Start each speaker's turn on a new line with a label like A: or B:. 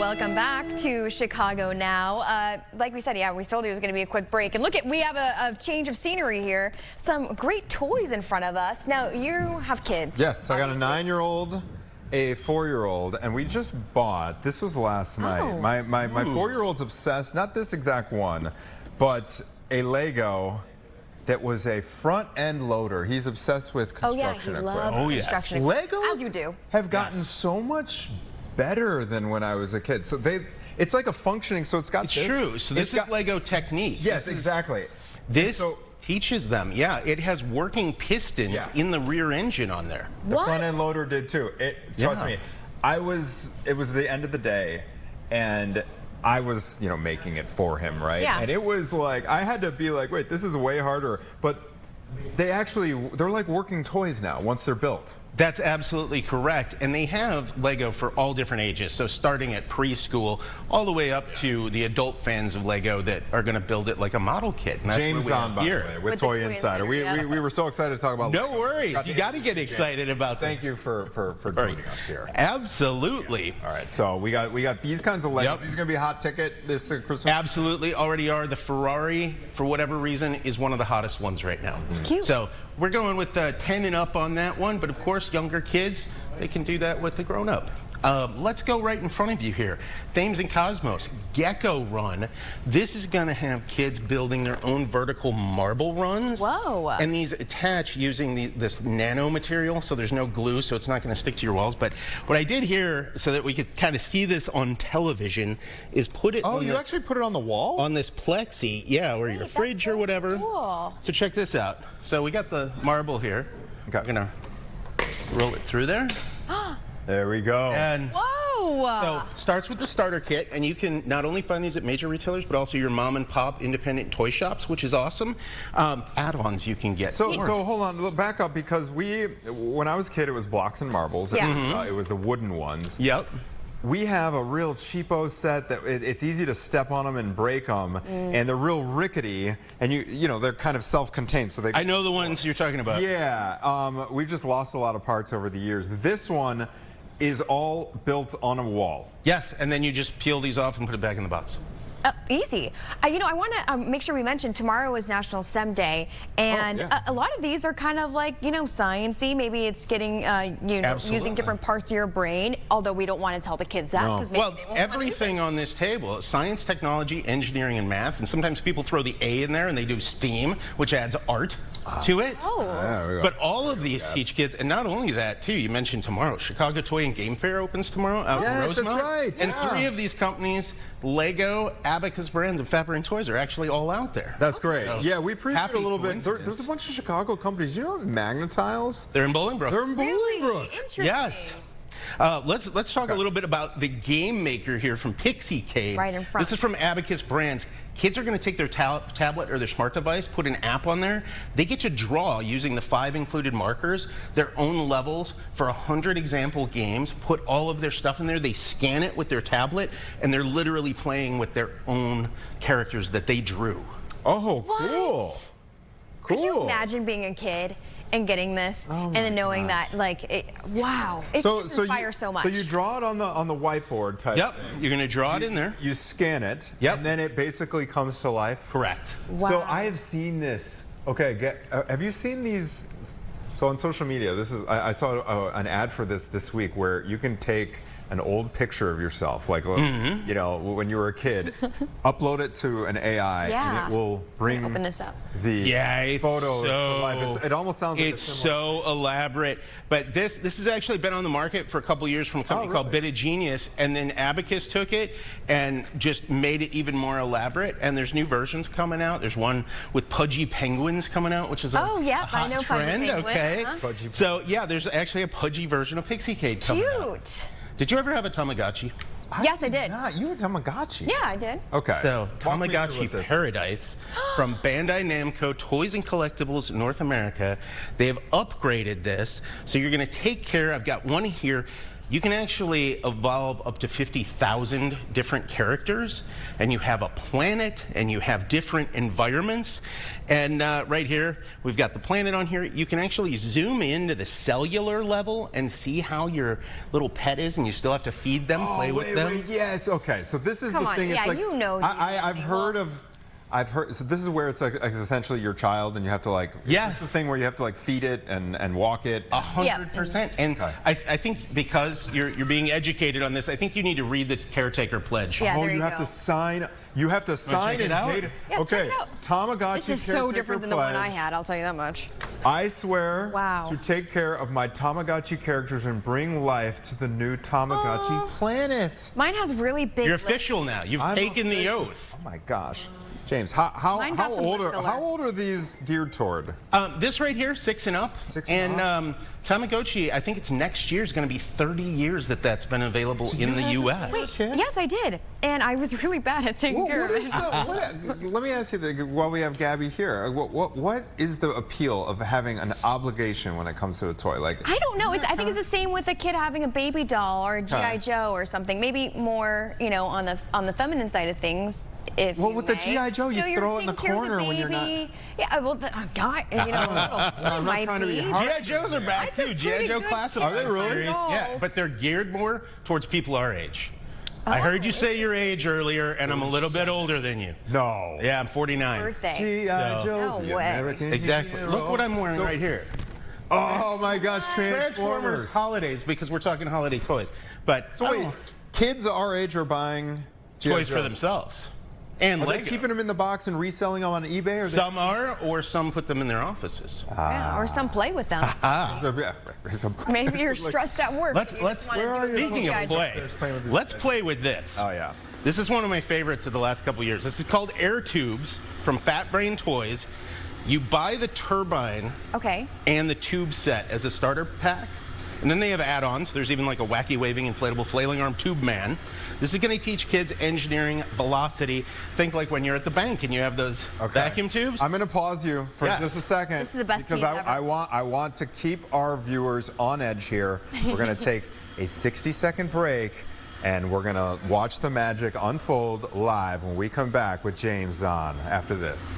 A: welcome back to Chicago Now. Like we said, we told you it was going to be a quick break. And look, we have a change of scenery here. Some great toys in front of us. Now, you have kids.
B: Yes, obviously. I got a 9-year-old, a 4-year-old, and we just bought, this was last night. My 4-year-old's obsessed, not this exact one, but a Lego that was a front-end loader. He's obsessed with construction equipment.
A: Loves construction equipment.
B: Legos
A: As you do.
B: have gotten so much better than when I was a kid. So it's like a functioning, so it's got
C: It's true. So this is Lego technique.
B: Yes, exactly.
C: This teaches them. Yeah, it has working pistons in the rear engine on there.
B: The front-end loader did too. Trust me, it was the end of the day, and I was, making it for him, right?
A: Yeah.
B: And it was like, I had to be like, wait, this is way harder. But they're like working toys now once they're built.
C: That's absolutely correct. And they have Lego for all different ages. So starting at preschool all the way up to the adult fans of Lego that are going to build it like a model kit. And that's
B: James on, by the way, with Toy Insider. We were so excited to talk about
C: No
B: Lego.
C: worries. You got to get excited about that.
B: Thank you for joining us here.
C: Absolutely.
B: Yeah. All right. So we got these kinds of Legos. These are going to be a hot ticket this Christmas.
C: Absolutely. Already are. The Ferrari, for whatever reason, is one of the hottest ones right now.
A: Cute.
C: So we're going with 10 and up on that one, but of course, younger kids, they can do that with the grown-up. Let's go right in front of you here. Thames and Cosmos, Gecko Run. This is going to have kids building their own vertical marble runs.
A: Whoa.
C: And these attach using this nano material, so there's no glue, so it's not going to stick to your walls. But what I did here, so that we could kind of see this on television, is put it
B: Oh, you actually put it on the wall?
C: On this plexi, or your fridge or whatever.
A: Cool.
C: So check this out. So we got the marble here. Okay. We're going to roll it through there.
B: There we go.
C: And
A: whoa!
C: So starts with the starter kit, and you can not only find these at major retailers, but also your mom and pop independent toy shops, which is awesome. Add-ons you can get.
B: So hold on, back up, because when I was a kid, it was blocks and marbles. It was the wooden ones.
C: Yep.
B: We have a real cheapo set that it's easy to step on them and break them, and they're real rickety, and they're kind of self-contained. So
C: I know the ones you're talking about.
B: Yeah, we've just lost a lot of parts over the years. This one is all built on a wall.
C: Yes, and then you just peel these off and put it back in the box.
A: Easy. I want to make sure we mention tomorrow is National STEM Day, and a lot of these are kind of like, science-y. Maybe it's getting, using different parts of your brain, although we don't want to tell the kids that. Because maybe they won't
C: everything on this table, science, technology, engineering, and math, and sometimes people throw the A in there and they do STEAM, which adds art to it. But all of these teach kids, and not only that, too, you mentioned tomorrow, Chicago Toy and Game Fair opens tomorrow out in Rosemont.
B: That's right.
C: And 3 of these companies, Lego, Abacus Brands, and Fapper and Toys, are actually all out there.
B: That's great.
C: So,
B: we previewed a little bit. There's a bunch of Chicago companies. You know Magnetiles?
C: They're in Bolingbrook.
B: They're in Bolingbrook.
A: Interesting.
C: Yes. Let's talk a little bit about the game maker here from Pixie Cave.
A: Right in front.
C: This is from Abacus Brands. Kids are going to take their tablet or their smart device, put an app on there. They get to draw, using the 5 included markers, their own levels for 100 example games, put all of their stuff in there. They scan it with their tablet, and they're literally playing with their own characters that they drew.
B: Oh, cool.
A: Cool. Could you imagine being a kid and getting this, and then knowing that, wow, it just inspires so much.
B: So you draw it on the whiteboard type thing.
C: You're going to draw it in there.
B: You scan it, and then it basically comes to life.
C: Correct.
A: Wow.
B: So I have seen this. Okay, have you seen these? So on social media, I saw an ad for this week where you can take an old picture of yourself, like when you were a kid, upload it to an AI, and it will bring
A: open this up.
B: The photo to life. It almost sounds like
C: it's so elaborate. But this has actually been on the market for a couple years from a company called Bit of Genius, and then Abacus took it and just made it even more elaborate. And there's new versions coming out. There's one with pudgy penguins coming out, which is a hot trend.
A: Okay.
C: So there's actually a pudgy version of Pixie Cave coming out.
A: Cute.
C: Did you ever have a Tamagotchi?
A: Yes, I did.
B: You had Tamagotchi?
A: Yeah, I did.
B: Okay.
C: So, Tamagotchi Paradise from Bandai Namco Toys and Collectibles North America. They have upgraded this. So you're going to take care, I've got one here. you can actually evolve up to 50,000 different characters, and you have a planet, and you have different environments. And right here, we've got the planet on here. You can actually zoom into the cellular level and see how your little pet is, and you still have to feed them, play with them.
B: Wait, yes, okay. So this is the thing.
A: Yeah,
B: it's like,
A: you know.
B: I've heard. So this is where it's like essentially your child, and you have to like.
C: Yes.
B: This is the thing where you have to like feed it and walk it.
C: 100%. And I think because you're being educated on this, I think you need to read the caretaker pledge.
A: Yeah,
B: you have to sign. You have to sign
C: it out.
A: Yeah,
B: okay. Tamagotchi.
A: This is so different than the one I had. I'll tell you that much.
B: I swear to take care of my Tamagotchi characters and bring life to the new Tamagotchi planet.
A: Mine has really big.
C: You're official now. You've taken the oath.
B: Oh my gosh. James, how old are these geared toward?
C: This right here, 6 and up.
B: 6 and up.
C: Tamagotchi, I think it's next year is going to be 30 years that's been available in the U.S.
A: Wait, yes, I did. And I was really bad at taking care of it.
B: Let me ask you, while we have Gabby here, what is the appeal of having an obligation when it comes to a toy? Like,
A: I don't know. I think it's the same with a kid having a baby doll or a G.I. Joe or something. Maybe more, on the feminine side of things.
B: With the G.I. Joe, you throw it in the corner when you're not.
A: Yeah, well,
B: I'm not trying to be hard.
C: G.I. Joes are back too. G.I. Joe classified.
B: Are they really?
C: Series. Yeah, but they're geared more towards people our age. I heard you say your age earlier, and I'm a little bit older than you.
B: No.
C: Yeah, I'm 49.
A: Birthday.
B: G.I. Joe.
A: No way.
C: Exactly. Look what I'm wearing right here.
B: Oh my gosh, Transformers
C: holidays, because we're talking holiday toys. But
B: so wait, kids our age are buying
C: toys for themselves. And
B: are they keeping them in the box and reselling them on eBay? Or
C: some are, or some put them in their offices.
A: Yeah, or some play with them. Maybe you're stressed at work.
C: Speaking of play, let's play with this.
B: Oh yeah.
C: This is one of my favorites of the last couple of years. This is called Air Tubes from Fat Brain Toys. You buy the turbine and the tube set as a starter pack. And then they have add-ons. There's even like a wacky waving inflatable flailing arm tube man. This is going to teach kids engineering velocity. Think like when you're at the bank and you have those vacuum tubes.
B: I'm going to pause you for just a second.
A: This is the best
B: because
A: team ever.
B: I want to keep our viewers on edge here. We're going to take a 60-second break, and we're going to watch the magic unfold live when we come back with James on after this.